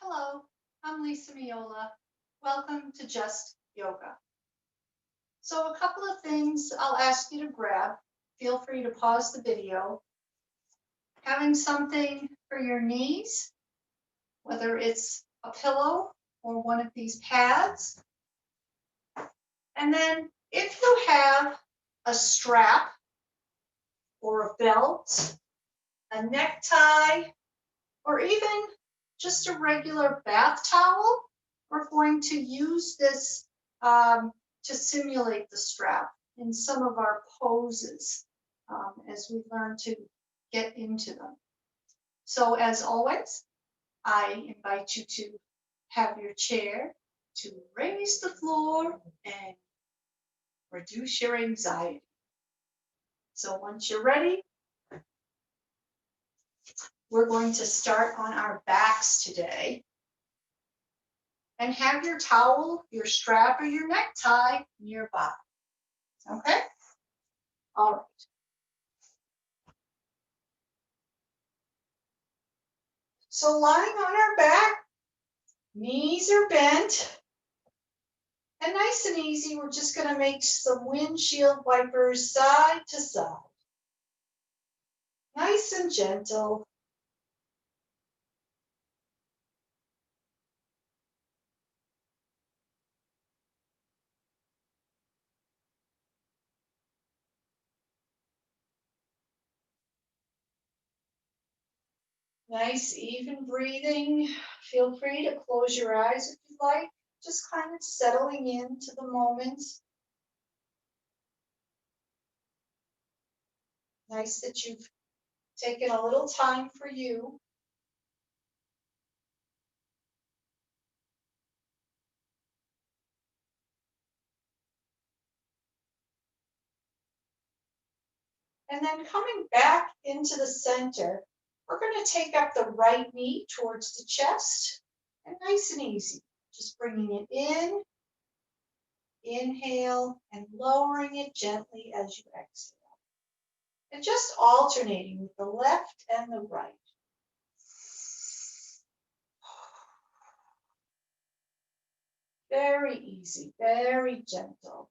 Hello, I'm Lisa Miola. Welcome to Just Yoga. So a couple of things I'll ask you to grab. Feel free to pause the video. Having something for your knees, whether it's a pillow or one of these pads. And then if you have a strap or a belt, a necktie, or even just a regular bath towel, we're going to use this to simulate the strap in some of our poses as we learn to get into them. So as always, I invite you to have your chair to raise the floor and reduce your anxiety. So once you're ready, we're going to start on our backs today. And have your towel, your strap, or your necktie nearby. Okay? All right. So lying on our back, knees are bent. And nice and easy, we're just going to make some windshield wipers side to side. Nice and gentle. Nice, even breathing. Feel free to close your eyes if you like. Just kind of settling into the moment. Nice that you've taken a little time for you. And then coming back into the center, we're going to take up the right knee towards the chest, and nice and easy, just bringing it in, inhale, and lowering it gently as you exhale. And just alternating with the left and the right. Very easy, very gentle.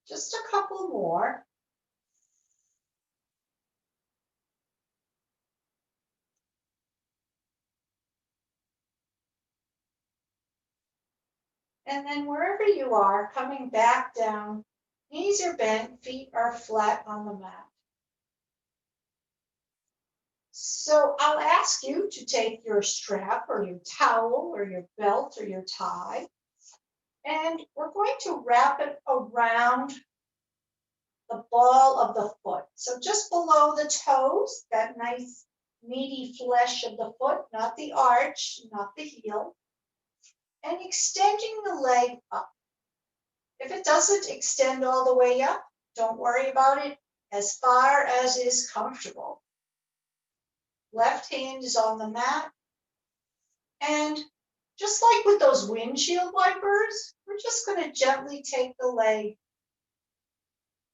Just a couple more. And then wherever you are, coming back down, knees are bent, feet are flat on the mat. So I'll ask you to take your strap or your towel or your belt or your tie, and we're going to wrap it around the ball of the foot. So just below the toes, that nice meaty flesh of the foot, not the arch, not the heel, and extending the leg up. If it doesn't extend all the way up, don't worry about it, as far as is comfortable. Left hand is on the mat, and just like with those windshield wipers, we're just going to gently take the leg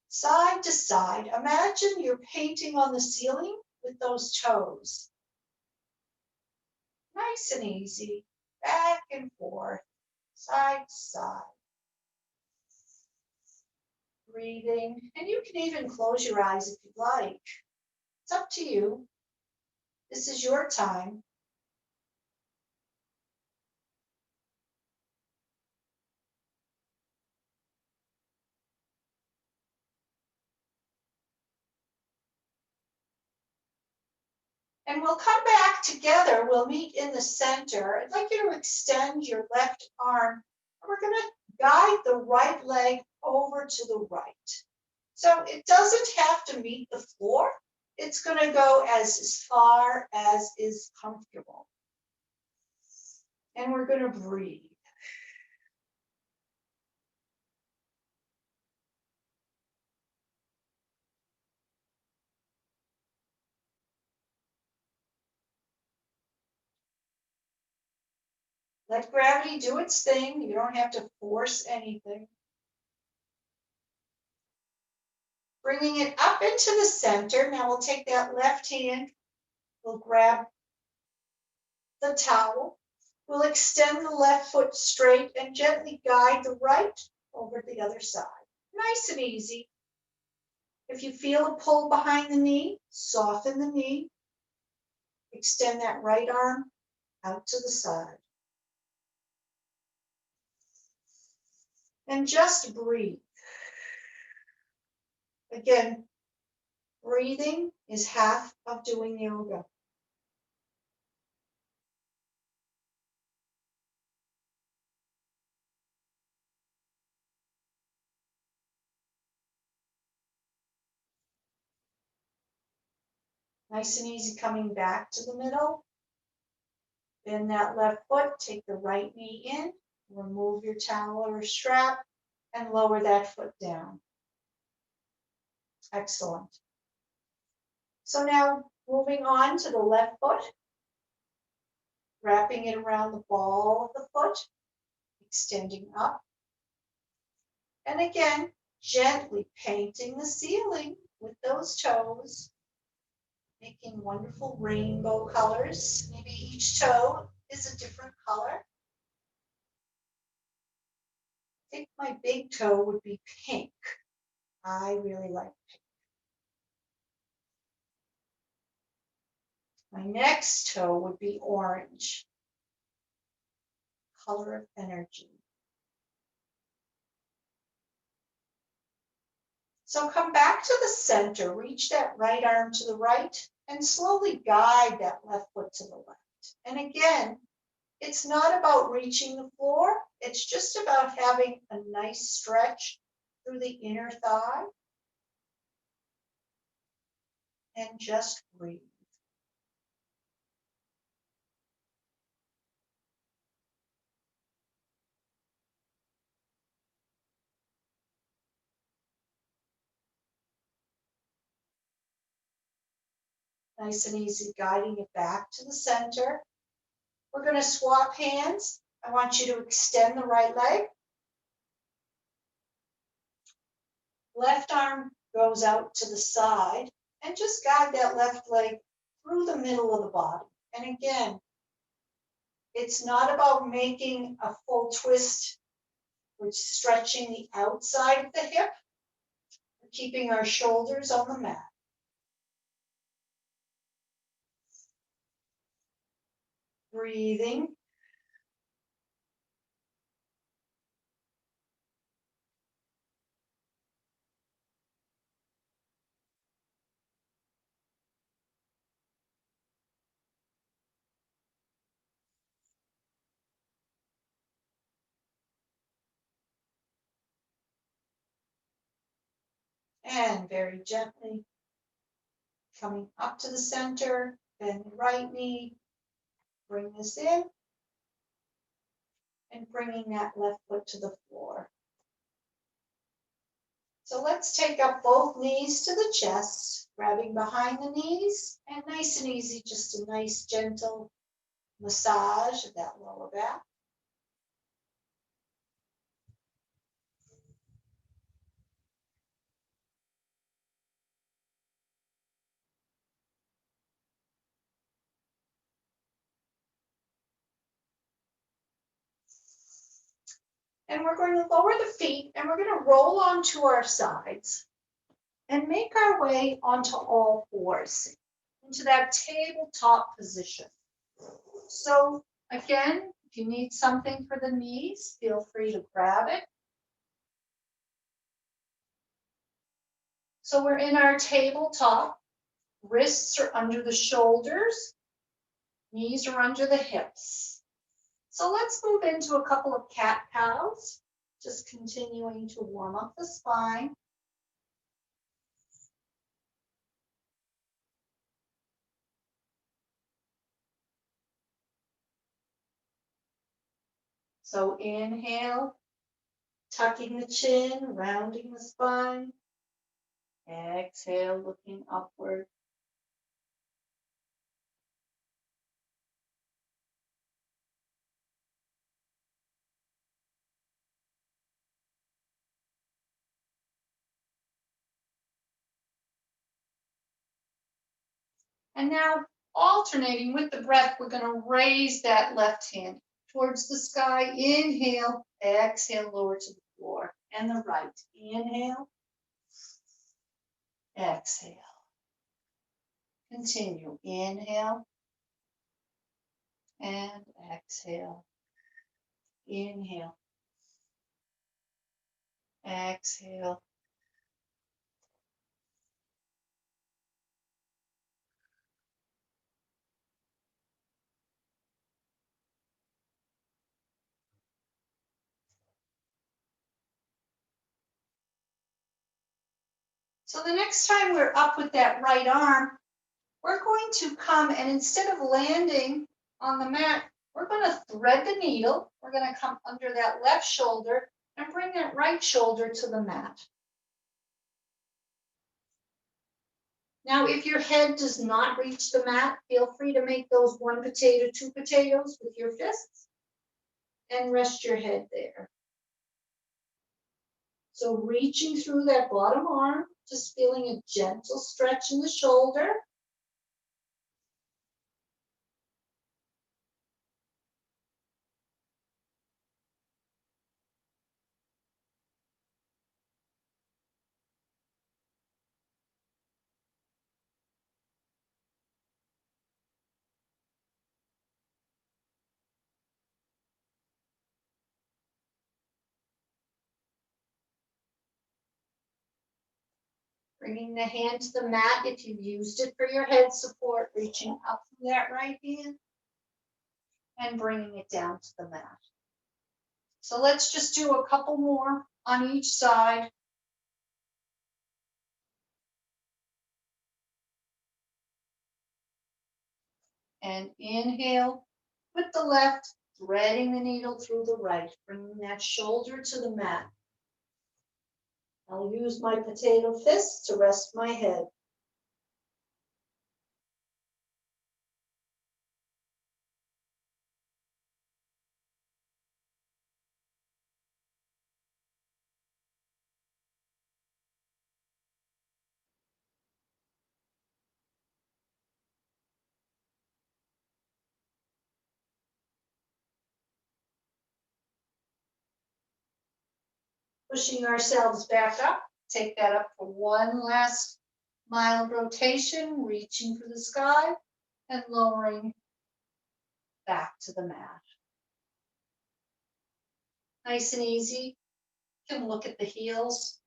side to side. Imagine you're painting on the ceiling with those toes. Nice and easy, back and forth, side to side. Breathing, and you can even close your eyes if you'd like. It's up to you. This is your time. And we'll come back together. We'll meet in the center. I'd like you to extend your left arm. And we're going to guide the right leg over to the right. So it doesn't have to meet the floor. It's going to go as far as is comfortable. And we're going to breathe. Let gravity do its thing. You don't have to force anything. Bringing it up into the center. Now we'll take that left hand. We'll grab the towel. We'll extend the left foot straight and gently guide the right over the other side. Nice and easy. If you feel a pull behind the knee, soften the knee. Extend that right arm out to the side. And just breathe. Again, breathing is half of doing yoga. Nice and easy coming back to the middle. Bend that left foot, take the right knee in, remove your towel or strap, and lower that foot down. Excellent. So now moving on to the left foot, wrapping it around the ball of the foot, extending up. And again, gently painting the ceiling with those toes, making wonderful rainbow colors. Maybe each toe is a different color. I think my big toe would be pink. I really like pink. My next toe would be orange, color of energy. So come back to the center, reach that right arm to the right, and slowly guide that left foot to the left. And again, it's not about reaching the floor, it's just about having a nice stretch through the inner thigh. And just breathe. Nice and easy, guiding it back to the center. We're going to swap hands. I want you to extend the right leg. Left arm goes out to the side and just guide that left leg through the middle of the body. And again, it's not about making a full twist. We're stretching the outside of the hip. We're keeping our shoulders on the mat. Breathing. And very gently coming up to the center, bend the right knee, bring this in, and bringing that left foot to the floor. So let's take up both knees to the chest, grabbing behind the knees, and nice and easy, just a nice gentle massage of that lower back. And we're going to lower the feet and we're going to roll onto our sides and make our way onto all fours, into that tabletop position. So again, if you need something for the knees, feel free to grab it. So we're in our tabletop. Wrists are under the shoulders. Knees are under the hips. So let's move into a couple of cat-cows, just continuing to warm up the spine. So inhale, tucking the chin, rounding the spine. Exhale, looking upward. And now, alternating with the breath, we're going to raise that left hand towards the sky. Inhale, exhale, lower to the floor. And the right. Inhale, exhale. Continue. Inhale and exhale. Inhale, exhale. So the next time we're up with that right arm, we're going to come and instead of landing on the mat, we're going to thread the needle. We're going to come under that left shoulder and bring that right shoulder to the mat. Now, if your head does not reach the mat, feel free to make those 1 potato, 2 potatoes with your fists and rest your head there. So reaching through that bottom arm, just feeling a gentle stretch in the shoulder. Bringing the hand to the mat if you used it for your head support, reaching up from that right hand and bringing it down to the mat. So let's just do a couple more on each side. And inhale with the left, threading the needle through the right, bringing that shoulder to the mat. I'll use my potato fist to rest my head. Pushing ourselves back up. Take that up for one last mild rotation, reaching for the sky and lowering back to the mat. Nice and easy. You can look at the heels,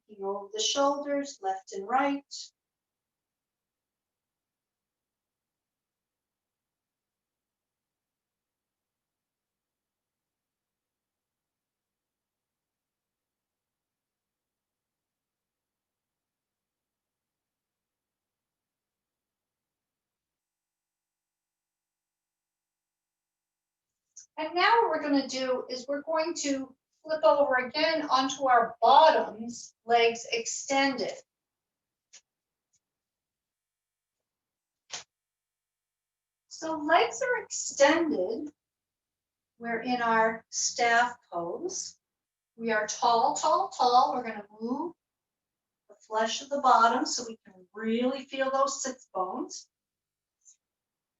looking over the shoulders, left and right. And now what we're going to do is we're going to flip over again onto our bottoms, legs extended. So legs are extended. We're in our staff pose. We are tall, tall, tall. We're going to move the flesh of the bottom so we can really feel those sits bones.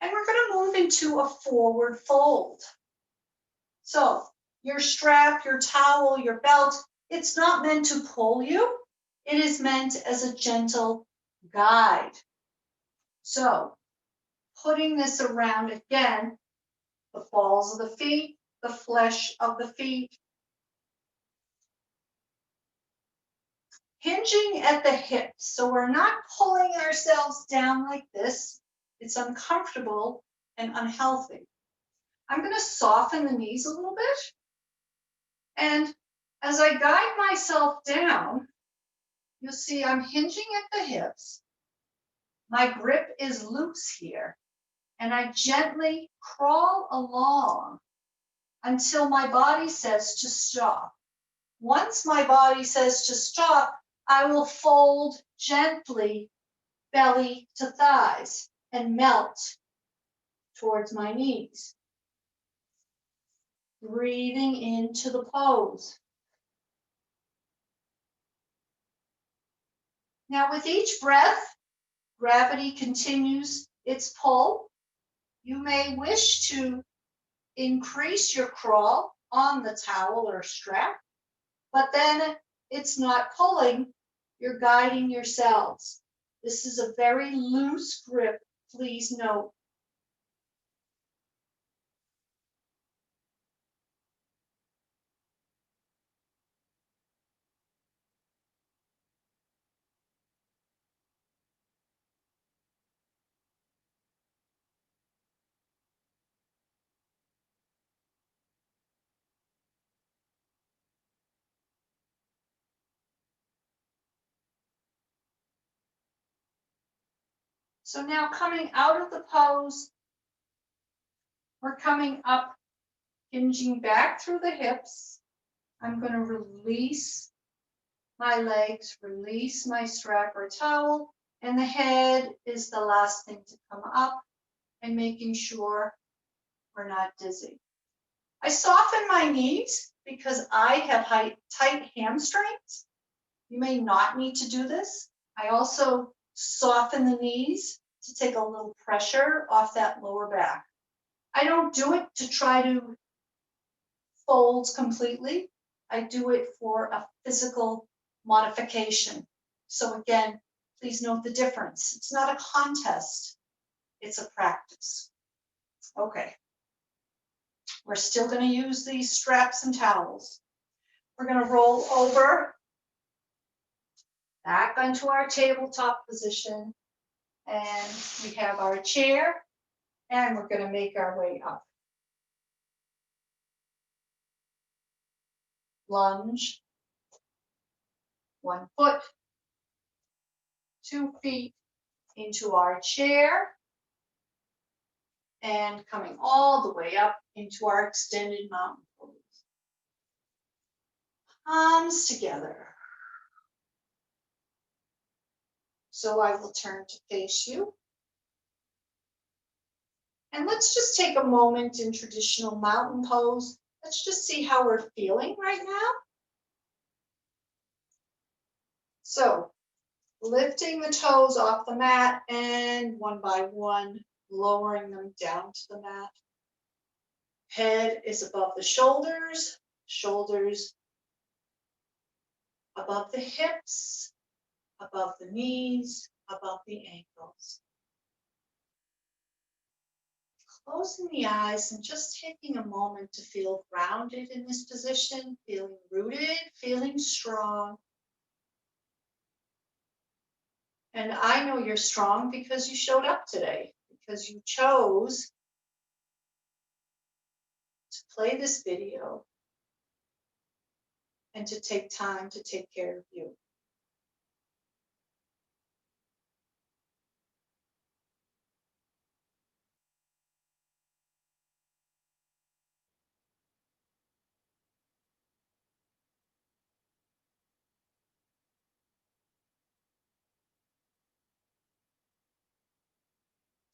And we're going to move into a forward fold. So your strap, your towel, your belt, it's not meant to pull you. It is meant as a gentle guide. So putting this around again, the balls of the feet, the flesh of the feet, hinging at the hips. So we're not pulling ourselves down like this. It's uncomfortable and unhealthy. I'm going to soften the knees a little bit. And as I guide myself down, you'll see I'm hinging at the hips. My grip is loose here. And I gently crawl along until my body says to stop. Once my body says to stop, I will fold gently belly to thighs and melt towards my knees. Breathing into the pose. Now with each breath, gravity continues its pull. You may wish to increase your crawl on the towel or strap, but then it's not pulling, you're guiding yourselves. This is a very loose grip, please note. So now coming out of the pose, we're coming up, hinging back through the hips. I'm going to release my legs, release my strap or towel, and the head is the last thing to come up, and making sure we're not dizzy. I soften my knees because I have tight hamstrings. You may not need to do this. I also soften the knees to take a little pressure off that lower back. I don't do it to try to fold completely. I do it for a physical modification. So again, please note the difference. It's not a contest, it's a practice. Okay, we're still going to use these straps and towels. We're going to roll over back onto our tabletop position, and we have our chair, and we're going to make our way up. Lunge, 1 foot, 2 feet into our chair, and coming all the way up into our extended mountain pose. Palms together. So I will turn to face you. And let's just take a moment in traditional mountain pose. Let's just see how we're feeling right now. So lifting the toes off the mat and one by one, lowering them down to the mat. Head is above the shoulders, shoulders above the hips, above the knees, above the ankles. Closing the eyes and just taking a moment to feel grounded in this position, feeling rooted, feeling strong. And I know you're strong because you showed up today, because you chose to play this video and to take time to take care of you.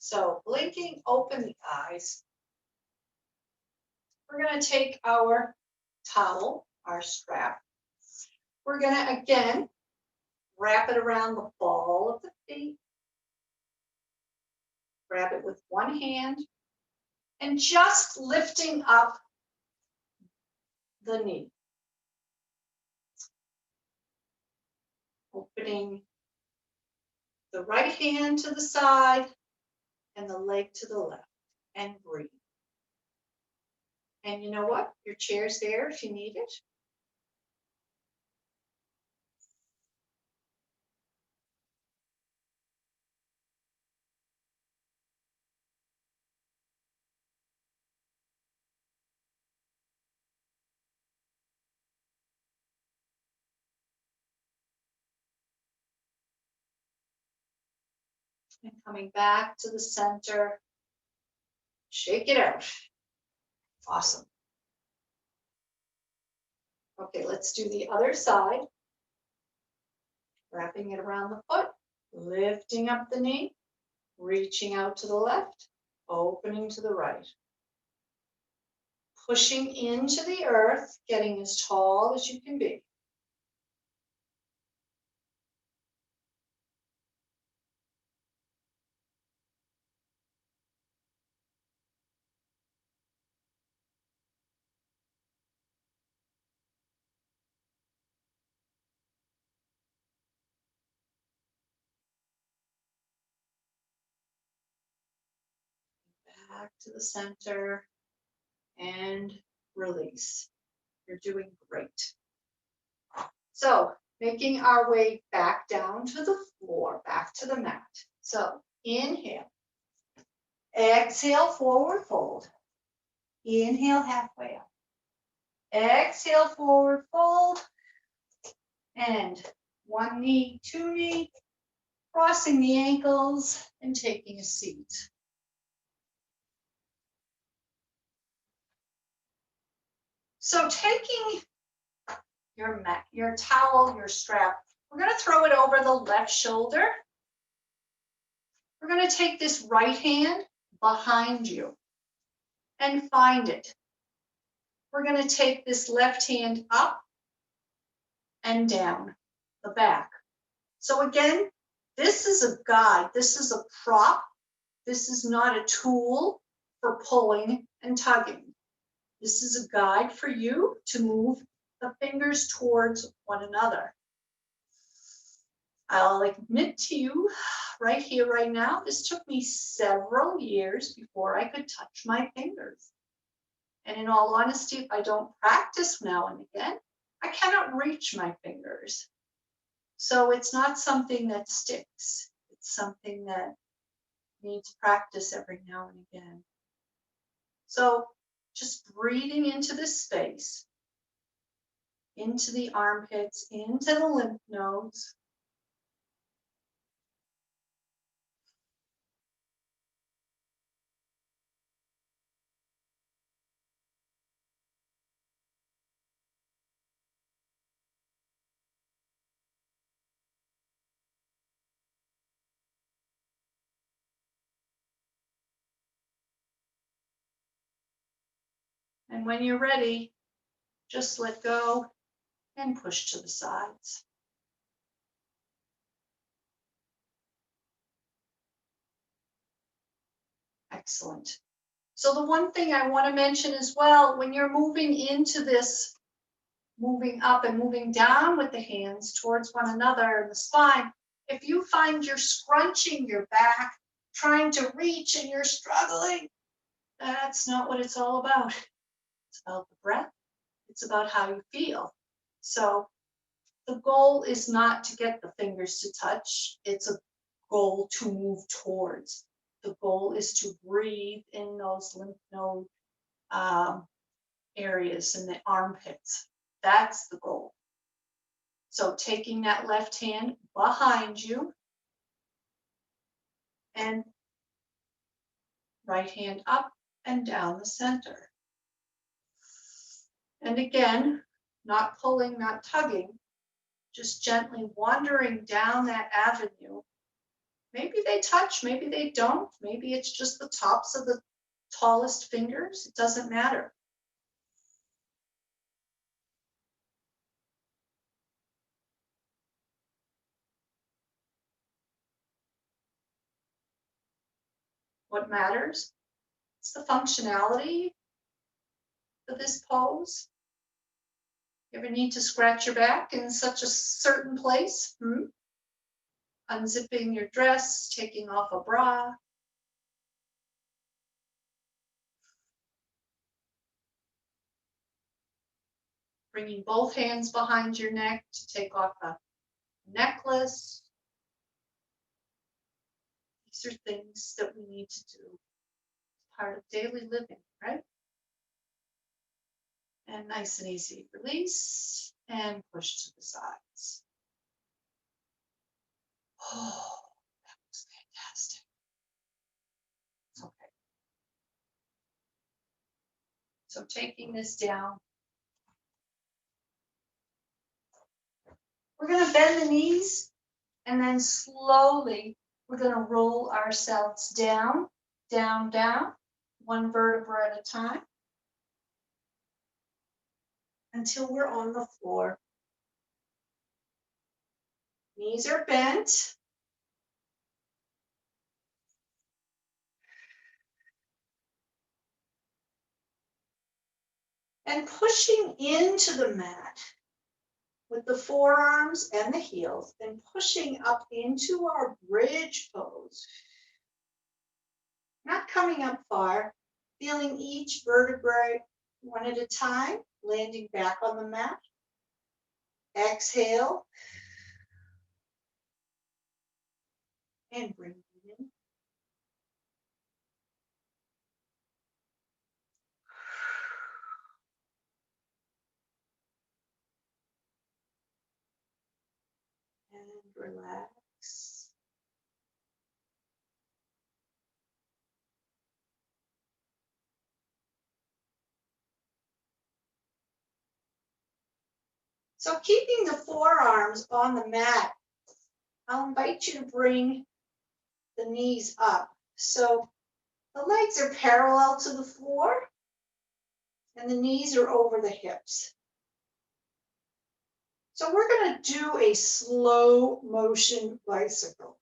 So blinking open the eyes, we're going to take our towel, our strap. We're going to, again, wrap it around the ball of the feet. Grab it with one hand and just lifting up the knee. Opening the right hand to the side and the leg to the left, and breathe. And you know what? Your chair's there if you need it. And coming back to the center, shake it out. Awesome. Okay, let's do the other side. Wrapping it around the foot, lifting up the knee, reaching out to the left, opening to the right. Pushing into the earth, getting as tall as you can be. Back to the center and release. You're doing great. So making our way back down to the floor, back to the mat. So inhale, exhale, forward fold. Inhale, halfway up. Exhale, forward fold. And one knee, two knee, crossing the ankles and taking a seat. So taking your mat, your towel, your strap, we're going to throw it over the left shoulder. We're going to take this right hand behind you and find it. We're going to take this left hand up and down the back. So again, this is a guide. This is a prop. This is not a tool for pulling and tugging. This is a guide for you to move the fingers towards one another. I'll admit to you right here, right now, this took me several years before I could touch my fingers. And in all honesty, if I don't practice now and again, I cannot reach my fingers. So it's not something that sticks. It's something that needs practice every now and again. So just breathing into this space, into the armpits, into the lymph nodes. And when you're ready, just let go and push to the sides. Excellent. So the one thing I want to mention as well, when you're moving into this, moving up and moving down with the hands towards one another in the spine, if you find you're scrunching your back, trying to reach and you're struggling, that's not what it's all about. It's about the breath. It's about how you feel. So the goal is not to get the fingers to touch. It's a goal to move towards. The goal is to breathe in those lymph node areas in the armpits. That's the goal. So taking that left hand behind you and right hand up and down the center. And again, not pulling, not tugging, just gently wandering down that avenue. Maybe they touch, maybe they don't. Maybe it's just the tops of the tallest fingers. It doesn't matter. What matters is the functionality of this pose. You ever need to scratch your back in such a certain place? Unzipping your dress, taking off a bra. Bringing both hands behind your neck to take off a necklace. These are things that we need to do. It's part of daily living, right? And nice and easy, release and push to the sides. Oh, that was fantastic. It's okay. So taking this down We're going to bend the knees and then slowly we're going to roll ourselves down, down, down, one vertebra at a time until we're on the floor. Knees are bent. And pushing into the mat with the forearms and the heels and pushing up into our bridge pose. Not coming up far, feeling each vertebrae one at a time, landing back on the mat. Exhale. And bring it in. And relax. So keeping the forearms on the mat, I'll invite you to bring the knees up. So the legs are parallel to the floor and the knees are over the hips. So we're going to do a slow motion bicycle.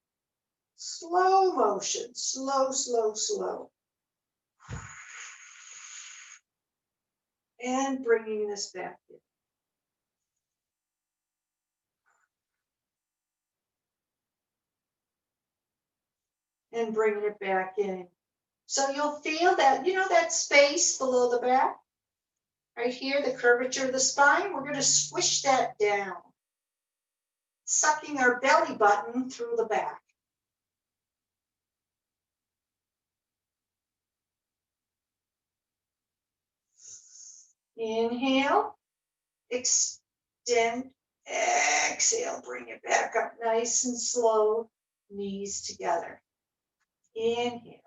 Slow motion, slow, slow, slow. And bringing this back in. And bringing it back in. So you'll feel that, that space below the back, right here, the curvature of the spine, we're going to squish that down, sucking our belly button through the back. Inhale, extend, exhale, bring it back up nice and slow, knees together. Inhale,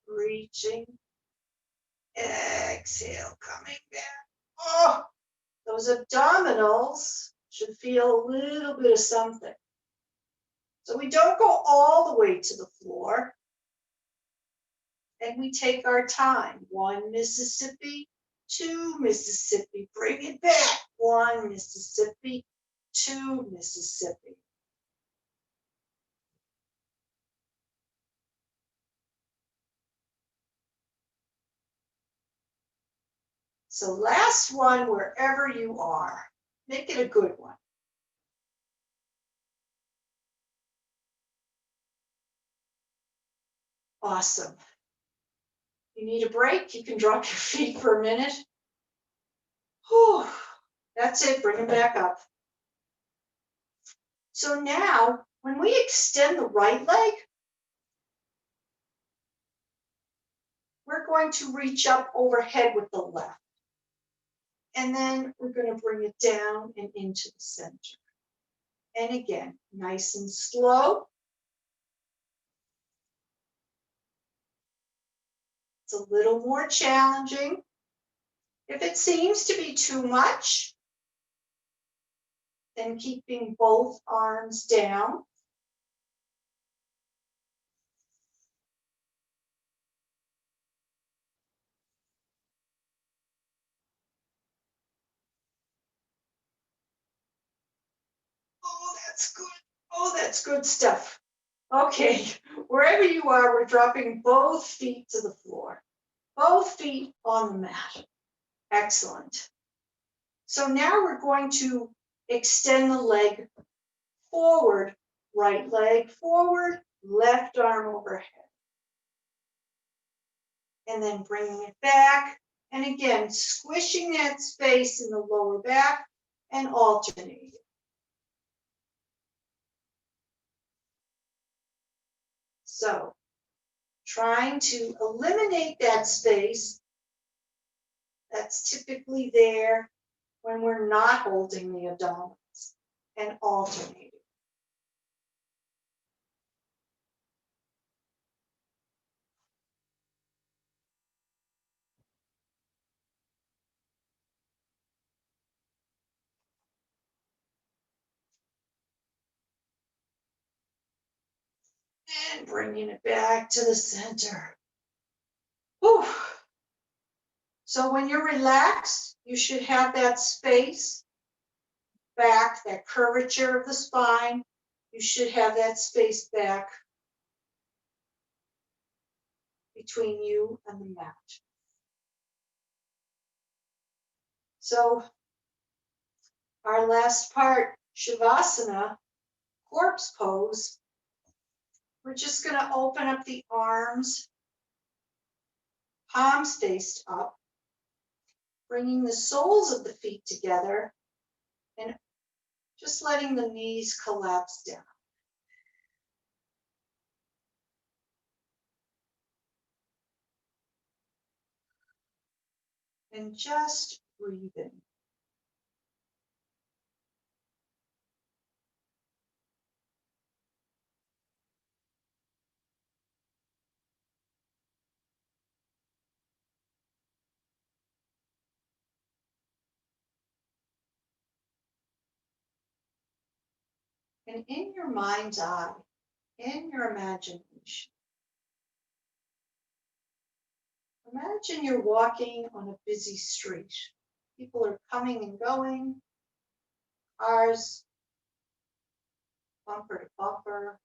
reaching, exhale, coming back. Oh, those abdominals should feel a little bit of something. So we don't go all the way to the floor. And we take our time. 1 Mississippi, 2 Mississippi. Bring it back. 1 Mississippi, 2 Mississippi. So last one, wherever you are. Make it a good one. Awesome. You need a break, you can drop your feet for a minute. Whew. That's it, bring them back up. So now, when we extend the right leg, we're going to reach up overhead with the left. And then we're going to bring it down and into the center. And again, nice and slow. It's a little more challenging. If it seems to be too much, then keeping both arms down. Oh, that's good. Oh, that's good stuff. Okay, wherever you are, we're dropping both feet to the floor. Both feet on the mat. Excellent. So now we're going to extend the leg forward, right leg forward, left arm overhead. And then bringing it back. And again, squishing that space in the lower back and alternating. So trying to eliminate that space that's typically there when we're not holding the abdominals and alternating. And bringing it back to the center. Whew. So when you're relaxed, you should have that space back, that curvature of the spine. You should have that space back between you and the mat. So our last part, Shavasana, corpse pose. We're just going to open up the arms, palms faced up, bringing the soles of the feet together and just letting the knees collapse down. And just breathing. And in your mind's eye, in your imagination, imagine you're walking on a busy street. People are coming and going, cars, bumper to bumper.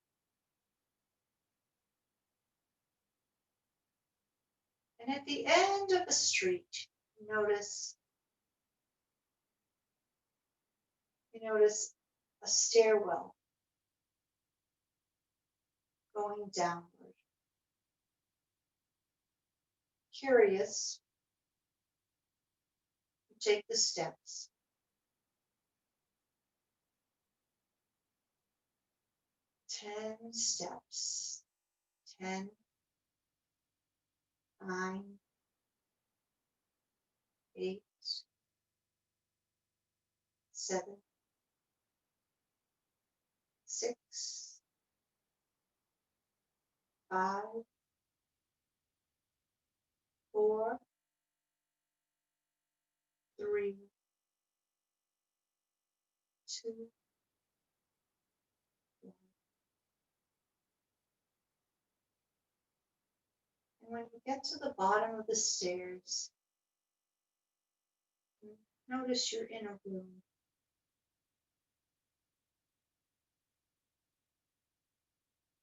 And at the end of the street, you notice a stairwell going downward. Curious, you take the steps. 10 steps. 10, 9, 8, 7, 6, 5, 4, 3, 2, 1. And when you get to the bottom of the stairs, notice you're in a room.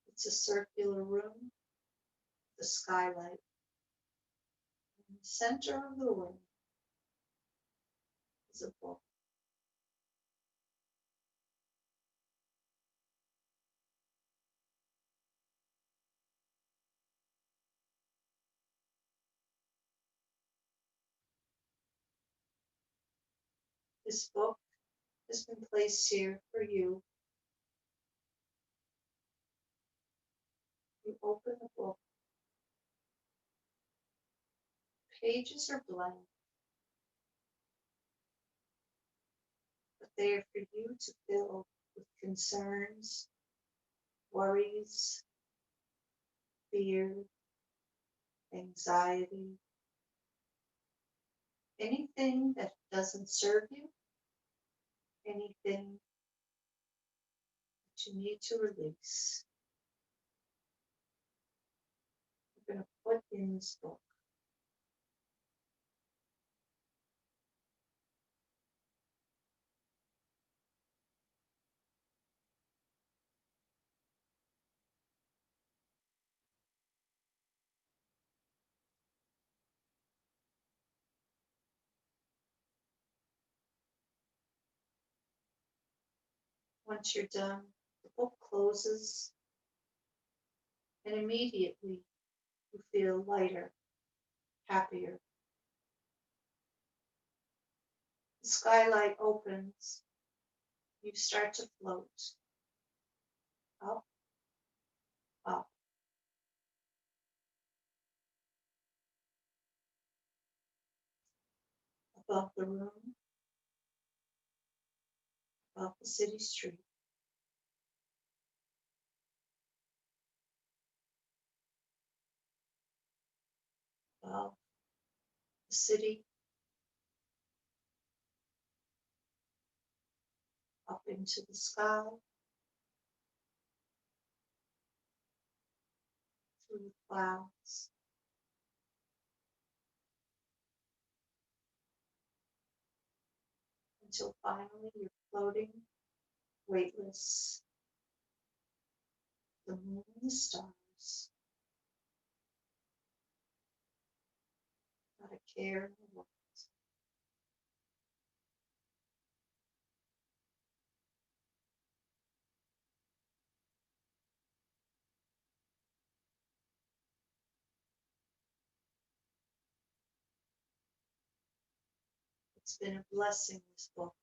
It's a circular room, the skylight. In the center of the room is a book. This book has been placed here for you. You open the book. Pages are blank, but they are for you to fill with concerns, worries, fear, anxiety, anything that doesn't serve you, anything that you need to release. You're going to put in this book. Once you're done, the book closes, and immediately you feel lighter, happier. The skylight opens, you start to float up, up, above the room, above the city street. Above the city, up into the sky. clouds, until finally you're floating, weightless, the moon and the stars, not a care in the world. It's been a blessing, this book,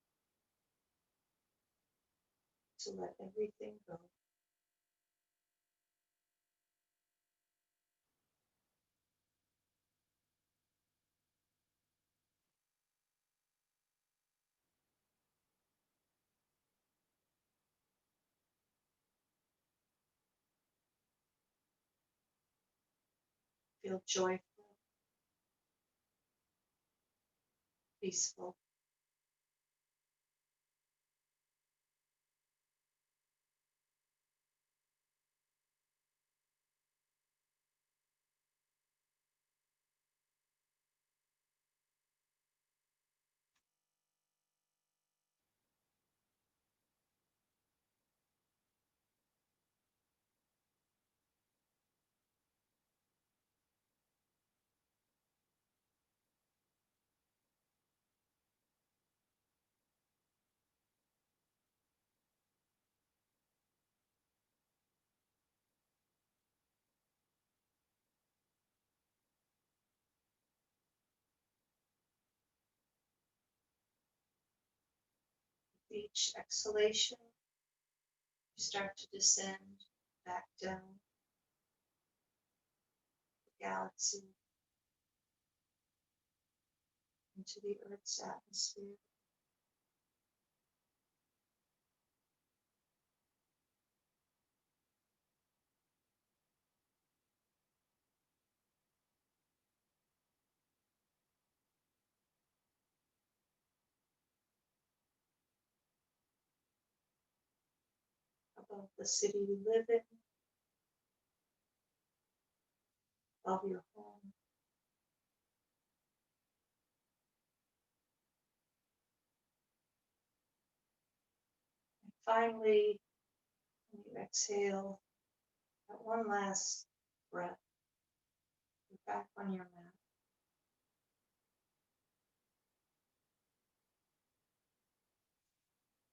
to let everything go. Feel joyful, peaceful. With each exhalation, you start to descend back down the galaxy into the Earth's atmosphere. Above the city you live in, above your home, and finally, when you exhale, that one last breath, you're back on your mat.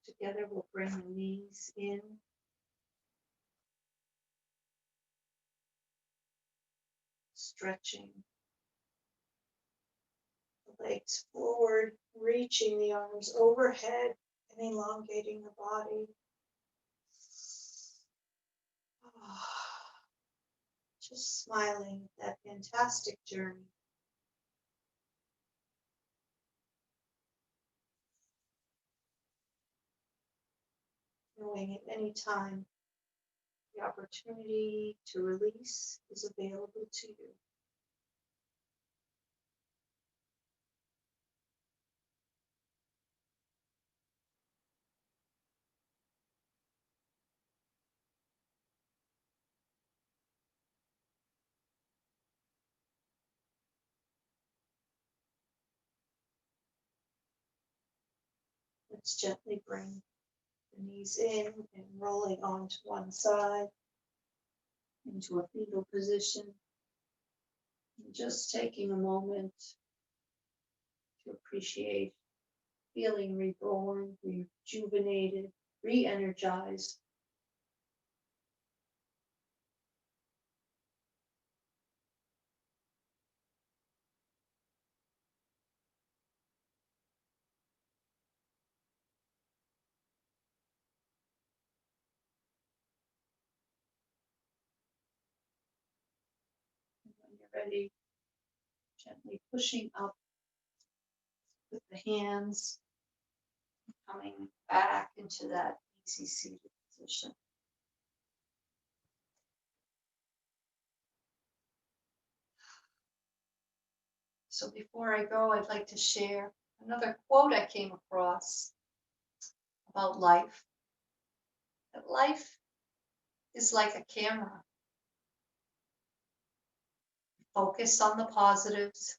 Together we'll bring the knees in, stretching the legs forward, reaching the arms overhead and elongating the body. Just smiling at that fantastic journey. Knowing at any time the opportunity to release is available to you. Let's gently bring the knees in and rolling onto one side into a fetal position. And just taking a moment to appreciate feeling reborn, rejuvenated, re-energized. And when you're ready, gently pushing up with the hands, coming back into that easy seated position. So before I go, I'd like to share another quote I came across about life. That life is like a camera. Focus on the positives,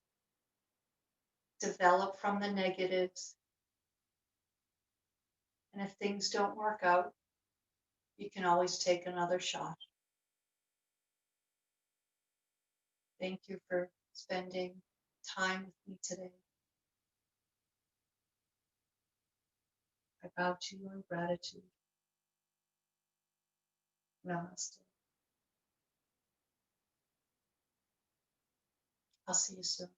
develop from the negatives, and if things don't work out, you can always take another shot. Thank you for spending time with me today. I bow to you in gratitude. Namaste. I'll see you soon.